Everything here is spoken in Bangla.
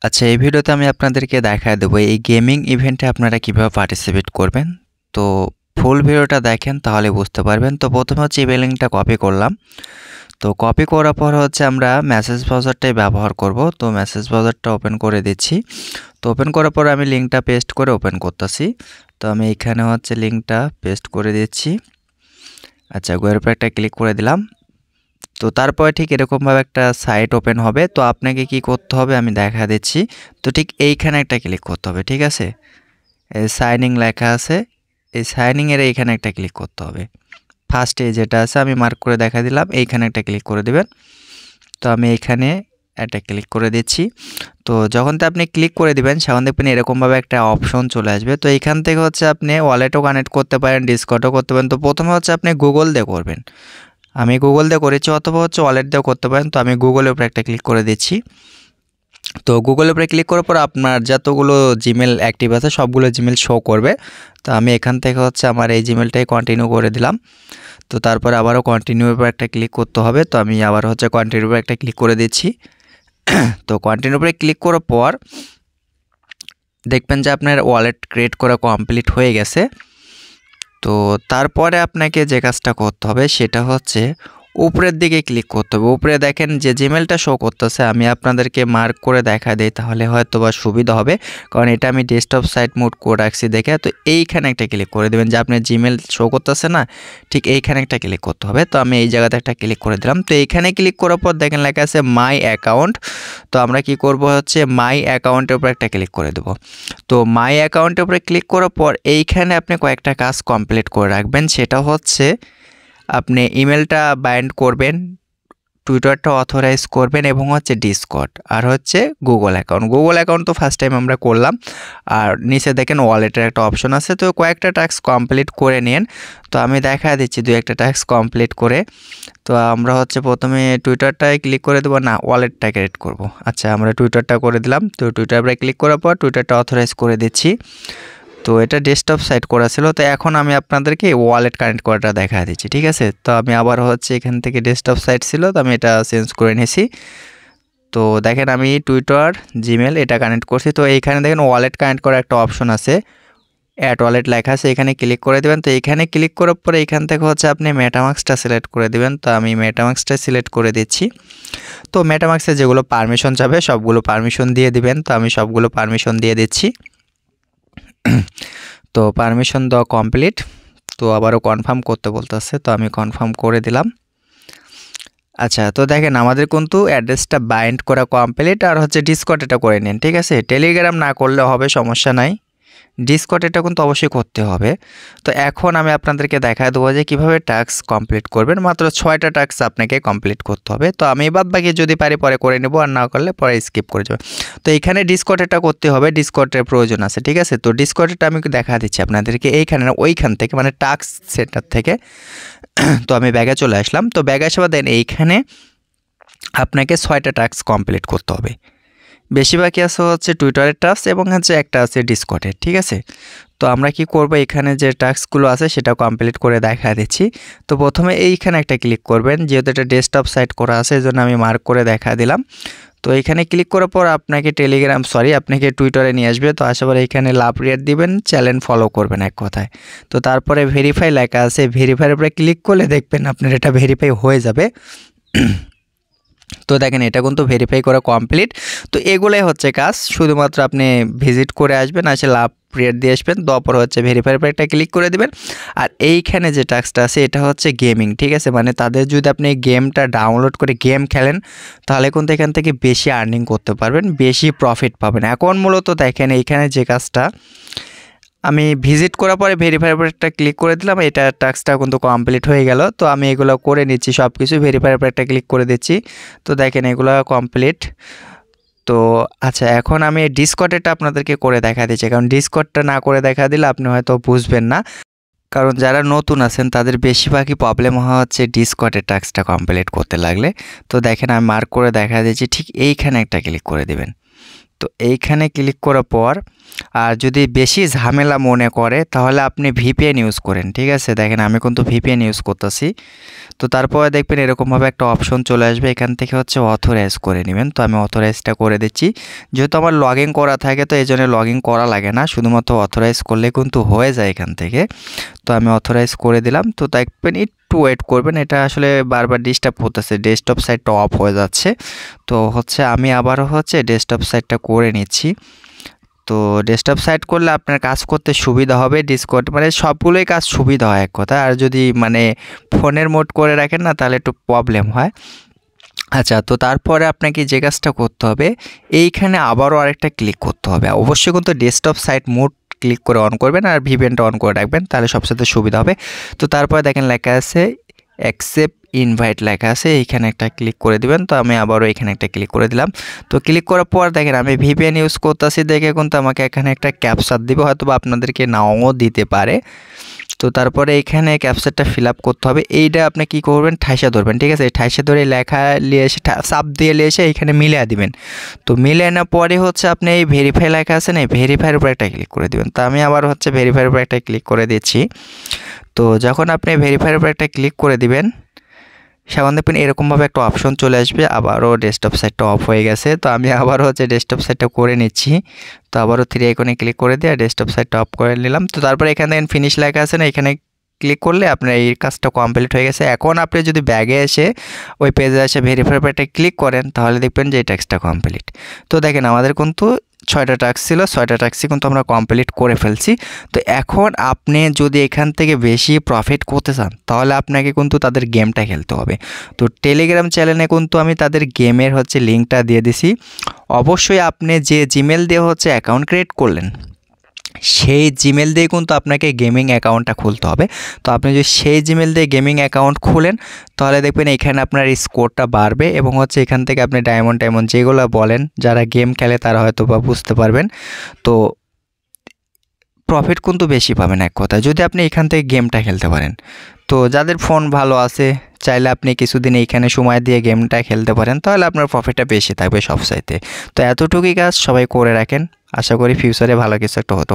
আচ্ছা, এই ভিডিওতে আমি আপনাদেরকে দেখায় দেবো এই গেমিং ইভেন্টে আপনারা কিভাবে পার্টিসিপেট করবেন। তো ফুল ভিডিওটা দেখেন তাহলে বুঝতে পারবেন। তো প্রথমে হচ্ছে ইমেল লিঙ্কটা কপি করলাম। তো কপি করার পর হচ্ছে আমরা মেসেজ ব্রাউজারটাই ব্যবহার করব। তো মেসেজ ব্রাউজারটা ওপেন করে দিচ্ছি। তো ওপেন করার পর আমি লিঙ্কটা পেস্ট করে ওপেন করতেছি। তো আমি এখানে হচ্ছে লিঙ্কটা পেস্ট করে দিচ্ছি। আচ্ছা, গোয়ের উপর একটা ক্লিক করে দিলাম। তো তারপরে ঠিক এরকমভাবে একটা সাইট ওপেন হবে। তো আপনাকে কি করতে হবে আমি দেখা দিচ্ছি। তো ঠিক এইখানে একটা ক্লিক করতে হবে, ঠিক আছে। এই সাইনিং লেখা আছে, এই সাইনিংয়ের এইখানে একটা ক্লিক করতে হবে। ফার্স্টে যেটা আছে আমি মার্ক করে দেখা দিলাম, এইখানে একটা ক্লিক করে দেবেন। তো আমি এইখানে একটা ক্লিক করে দিচ্ছি। তো যখন তো আপনি ক্লিক করে দিবেন তখন দেখবেন এরকমভাবে একটা অপশন চলে আসবে। তো এইখান থেকে হচ্ছে আপনি ওয়ালেটও কানেক্ট করতে পারেন, ডিসকর্ডও করতে পারেন। তো প্রথমে হচ্ছে আপনি গুগল দিয়ে করবেন। আমি গুগল দিয়ে করেছি, অথবা হচ্ছে ওয়ালেট দিয়েও করতে পারেন। তো আমি গুগলের উপরে একটা ক্লিক করে দিচ্ছি। তো গুগলের উপরে ক্লিক করার পর আপনার যতগুলো জিমেল অ্যাক্টিভ আছে সবগুলো জিমেল শো করবে। তো আমি এখান থেকে হচ্ছে আমার এই জিমেলটাই কন্টিনিউ করে দিলাম। তো তারপরে আবারও কন্টিনিউর উপর একটা ক্লিক করতে হবে। তো আমি আবার হচ্ছে কন্টিনিউর উপর একটা ক্লিক করে দিচ্ছি। তো কন্টিনিউর উপরে ক্লিক করার পর দেখবেন যে আপনার ওয়ালেট ক্রিয়েট করা কমপ্লিট হয়ে গেছে। তো তারপরে আপনাকে যে কাজটা করতে হবে সেটা হচ্ছে উপরের দিকে ক্লিক করতে হবে। উপরে দেখেন যে জিমেলটা শো করতেছে, আমি আপনাদেরকে মার্ক করে দেখা দেই তাহলে হয়তো বা সুবিধা হবে, কারণ এটা আমি ডেস্কটপ সাইট মোড করে রাখছি দেখে। তো এইখানে একটা ক্লিক করে দেবেন, যে আপনার জিমেল শো করতেছে না, ঠিক এইখানে একটা ক্লিক করতে হবে। তো আমি এই জায়গাতে একটা ক্লিক করে দিলাম। তো এইখানে ক্লিক করার পর দেখেন লেখা আছে মাই অ্যাকাউন্ট। তো আমরা কি করব হচ্ছে মাই অ্যাকাউন্টের উপর একটা ক্লিক করে দেব। তো মাই অ্যাকাউন্টের উপরে ক্লিক করার পর এইখানে আপনি কয়েকটা কাজ কমপ্লিট করে রাখবেন। সেটা হচ্ছে আপনি ইমেলটা বাইন্ড করবেন, টুইটারটা অথরাইজ করবেন এবং হচ্ছে ডিসকর্ড, আর হচ্ছে গুগল অ্যাকাউন্ট। গুগল অ্যাকাউন্ট তো ফার্স্ট টাইম আমরা করলাম। আর নিচে দেখেন ওয়ালেটের একটা অপশন আছে। তো কয়েকটা টাস্ক কমপ্লিট করে নিন। তো আমি দেখা দিচ্ছি দুই একটা টাস্ক কমপ্লিট করে। তো আমরা হচ্ছে প্রথমে টুইটারটায় ক্লিক করে দেবো, না ওয়ালেটটা ক্রিয়েট করব। আচ্ছা, আমরা টুইটারটা করে দিলাম। তো টুইটারে ক্লিক করার পর টুইটারটা অথরাইজ করে দিচ্ছি। তো এটা ডেস্কটপ সাইট করা ছিল। তো এখন আমি আপনাদেরকে ওয়ালেট কানেক্ট করাটা দেখা দিচ্ছি, ঠিক আছে। তো আমি আবার হচ্ছে এখান থেকে ডেস্কটপ সাইট ছিল, তো আমি এটা চেঞ্জ করে নিয়েছি। তো দেখেন আমি টুইটার, জিমেল এটা কানেক্ট করছি। তো এইখানে দেখেন ওয়ালেট কানেক্ট করার একটা অপশন আছে, অ্যাড ওয়ালেট লেখা আছে, এখানে ক্লিক করে দেবেন। তো এখানে ক্লিক করার পরে এখান থেকে হচ্ছে আপনি মেটামাস্কটা সিলেক্ট করে দেবেন। তো আমি মেটামাস্কটা সিলেক্ট করে দিচ্ছি। তো মেটামাস্কে যেগুলো পারমিশন যাবে সবগুলো পারমিশন দিয়ে দিবেন। তো আমি সবগুলো পারমিশন দিয়ে দিচ্ছি। তো পারমিশন দেওয়া কমপ্লিট। তো আবারও কনফার্ম করতে বলতেছে, তো আমি কনফার্ম করে দিলাম। আচ্ছা, তো দেখেন আমাদের কিন্তু অ্যাড্রেসটা বাইন্ড করা কমপ্লিট। আর হচ্ছে ডিসকর্ড এটা করে নিন, ঠিক আছে। টেলিগ্রাম না করলে হবে, সমস্যা নাই। ডিসকর্ড এটা কিন্তু অবশ্যই করতে হবে। তো এখন আমি আপনাদেরকে দেখায় দেবো যে কীভাবে টাস্ক কমপ্লিট করবেন। মাত্র 6টা টাস্ক আপনাকে কমপ্লিট করতে হবে। তো আমি বাদ বাকি যদি পারি পরে করে নেব, আর না করলে পরে স্কিপ করে যাবে। তো এইখানে ডিসকর্ড এটা করতে হবে, ডিসকর্ডের প্রয়োজন আছে, ঠিক আছে। তো ডিসকর্ডটা আমি দেখা দিচ্ছি আপনাদেরকে এইখানে না ওইখান থেকে, মানে টাস্ক সেন্টার থেকে। তো আমি ব্যাগে চলে আসলাম। তো ব্যাগে আসা দেন এইখানে আপনাকে 6টা টাস্ক কমপ্লিট করতে হবে। বেশিরভাগই আছে হচ্ছে টুইটারের টাস্ক এবং হচ্ছে একটা আছে ডিসকর্ডের, ঠিক আছে। তো আমরা কি করব, এখানে যে টাস্কগুলো আছে সেটা কমপ্লিট করে দেখা দিচ্ছি। তো প্রথমে এইখানে একটা ক্লিক করবেন, যেহেতু এটা ডেস্কটপ সাইট করা আছে এই জন্য আমি মার্ক করে দেখা দিলাম। তো এইখানে ক্লিক করার পর আপনাকে আপনাকে টুইটারে নিয়ে আসবে। তো আসার পর এইখানে লাভ রেট দিবেন, চ্যানেল ফলো করবেন এক কথায়। তো তারপরে ভেরিফাই লেখা আছে, ভেরিফাইয়ের উপরে ক্লিক করলে দেখবেন আপনার এটা ভেরিফাই হয়ে যাবে। তো দেখেন এটা কিন্তু ভেরিফাই করা কমপ্লিট। তো এগুলাই হচ্ছে কাজ, শুধুমাত্র আপনি ভিজিট করে আসবেন, এসে লাভ রেট দিয়ে আসবেন। তারপর হচ্ছে ভেরিফাইয়ের উপর একটা ক্লিক করে দেবেন। আর এইখানে যে টাস্কটা আছে এটা হচ্ছে গেমিং, ঠিক আছে। মানে তাদের যদি আপনি গেমটা ডাউনলোড করে গেম খেলেন তাহলে কিন্তু এখান থেকে বেশি আর্নিং করতে পারবেন, বেশি প্রফিট পাবেন। এখন মূলত দেখেন এইখানে যে কাজটা আমি ভিজিট করার পরে ভেরিফাইয়ের উপর একটা ক্লিক করে দিলাম, এটা টাস্কটা কিন্তু কমপ্লিট হয়ে গেল। তো আমি এগুলো করে নিচ্ছি সব কিছু, ভেরিফাইয়ের উপর একটা ক্লিক করে দিচ্ছি। তো দেখেন এগুলো কমপ্লিট। তো আচ্ছা, এখন আমি ডিসকর্ডটা আপনাদেরকে করে দেখা দিচ্ছি, কারণ ডিসকর্ডটা না করে দেখা দিলে আপনি হয়তো বুঝবেন না। কারণ যারা নতুন আছেন তাদের বেশিরভাগই প্রবলেম হচ্ছে ডিসকর্ডের টাস্কটা কমপ্লিট করতে লাগলে। তো দেখেন আমি মার্ক করে দেখা দিচ্ছি, ঠিক এইখানে একটা ক্লিক করে দেবেন। তো এইখানে ক্লিক করার পর আর যদি বেশি ঝামেলা মনে করে তাহলে আপনি ভিপিএন ইউজ করেন, ঠিক আছে। দেখেন আমি কিন্তু ভিপিএন ইউজ করতেছি। তো তারপরে দেখবেন এরকমভাবে একটা অপশন চলে আসবে, এখান থেকে হচ্ছে অথরাইজ করে নেবেন। তো আমি অথরাইজটা করে দিচ্ছি, যেহেতু আমার লগ ইন করা থাকে তো এই জন্য লগ ইন করা লাগে না, শুধুমাত্র অথরাইজ করলে কিন্তু হয়ে যায় এখান থেকে। তো আমি অথরাইজ করে দিলাম। তো দেখবেন একটু ওয়েট করবেন, এটা আসলে বারবার ডিস্টার্ব হতেছে, ডেস্কটপ সাইটটা অফ হয়ে যাচ্ছে। তো হচ্ছে আমি আবারও হচ্ছে ডেস্কটপ সাইটটা করে নিচ্ছি। তো ডেস্কটপ সাইট করলে আপনার কাজ করতে সুবিধা হবে, ডিসকর্ড মানে সবগুলোই কাজ সুবিধা হয় এক কথা। আর যদি মানে ফোনের মোড করে রাখেন না তাহলে একটু প্রবলেম হয়। আচ্ছা, তো তারপরে আপনাকে যে কাজটা করতে হবে, এইখানে আবারও আরেকটা ক্লিক করতে হবে। অবশ্যই কিন্তু ডেস্কটপ সাইট মোড ক্লিক করে অন করবেন আর ভিপিএনটা অন করে রাখবেন, তাহলে সবসাথে সুবিধা হবে। তো তারপরে দেখেন লেখা আছে অ্যাকসেপ্ট ইনভাইট লেখা আছে, এইখানে একটা ক্লিক করে দিবেন। তো আমি আবারও এখানে একটা ক্লিক করে দিলাম। তো ক্লিক করার পর দেখেন আমি ভিপিএন ইউজ করতেছি দেখে কিন্তু আমাকে এখানে একটা ক্যাপচার দিবে, হয়তো বা আপনাদেরকে নাও দিতে পারে। তো তারপরে এখানে ক্যাপচারটা ফিল আপ করতে হবে। এইটা আপনি কি করবেন, ঠাইসা ধরবেন, ঠিক আছে। ঠাইসা ধরে লেখা নিয়ে এসে চাপ দিয়ে নিয়ে এসে এইখানে মিলিয়ে দিবেন। তো মিলিয়ে আনার পরে হচ্ছে আপনি এই ভেরিফাই লেখা আছে না, এই ভেরিফাইয়ের উপর একটা ক্লিক করে দিবেন। তো আমি আবার হচ্ছে ভেরিফাইয়ের উপর একটা ক্লিক করে দিচ্ছি। তো যখন আপনি ভেরিফাইয়ের উপর একটা ক্লিক করে দিবেন, সেখান দেখবেন এরকমভাবে একটা অপশন চলে আসবে, আবারও ডেস্কটপ সাইটটা অফ হয়ে গেছে। তো আমি আবারও হচ্ছে ডেস্কটপ সাইটটা করে নিচ্ছি। তো আবারও 3 আইকনে ক্লিক করে দিয়ে ডেস্কটপ সাইটটা অফ করে নিলাম। তো তারপরে এখানে দেখেন ফিনিশ লেখা আছে না, এখানে ক্লিক করলে আপনার এই কাজটা কমপ্লিট হয়ে গেছে। এখন আপনি যদি ব্যাগে এসে ওই পেজে এসে ভেরিফাই পেজটা ক্লিক করেন তাহলে দেখবেন যে এই টাস্কটা কমপ্লিট। তো দেখেন আমাদের কিন্তু 6টা টাস্ক ছিল, 6টা টাস্কই কিন্তু আমরা কমপ্লিট করে ফেলছি। তো এখন আপনি যদি এখান থেকে বেশি প্রফিট করতে চান তাহলে আপনাকে কিন্তু তাদের গেমটা খেলতে হবে। তো টেলিগ্রাম চ্যানেলে কিন্তু আমি তাদের গেমের হচ্ছে লিঙ্কটা দিয়ে দিছি। অবশ্যই আপনি যে জিমেল দিয়ে হচ্ছে অ্যাকাউন্ট ক্রিয়েট করলেন সেই জিমেল দিয়ে কিন্তু আপনাকে গেমিং অ্যাকাউন্টটা খুলতে হবে। তো আপনি যদি সেই জিমেল দিয়ে গেমিং অ্যাকাউন্ট খুলেন তাহলে দেখবেন এখানে আপনার স্কোরটা বাড়বে এবং হচ্ছে এখান থেকে আপনি ডায়মন্ড যেগুলো বলেন, যারা গেম খেলে তারা হয়তো বা বুঝতে পারবেন। তো প্রফিট কিন্তু বেশি পাবেন এক কথায় যদি আপনি এখান থেকে গেমটা খেলতে পারেন। তো যাদের ফোন ভালো আছে চাইলে আপনি কিছুদিন এইখানে সময় দিয়ে গেমটা খেলতে পারেন, তাহলে আপনার প্রফিটটা বেশি থাকবে সবচাইতে। তো এতটুকুই কাজ সবাই করে রাখেন, আশা করি ফিউচারে ভালো কিছু একটা হতে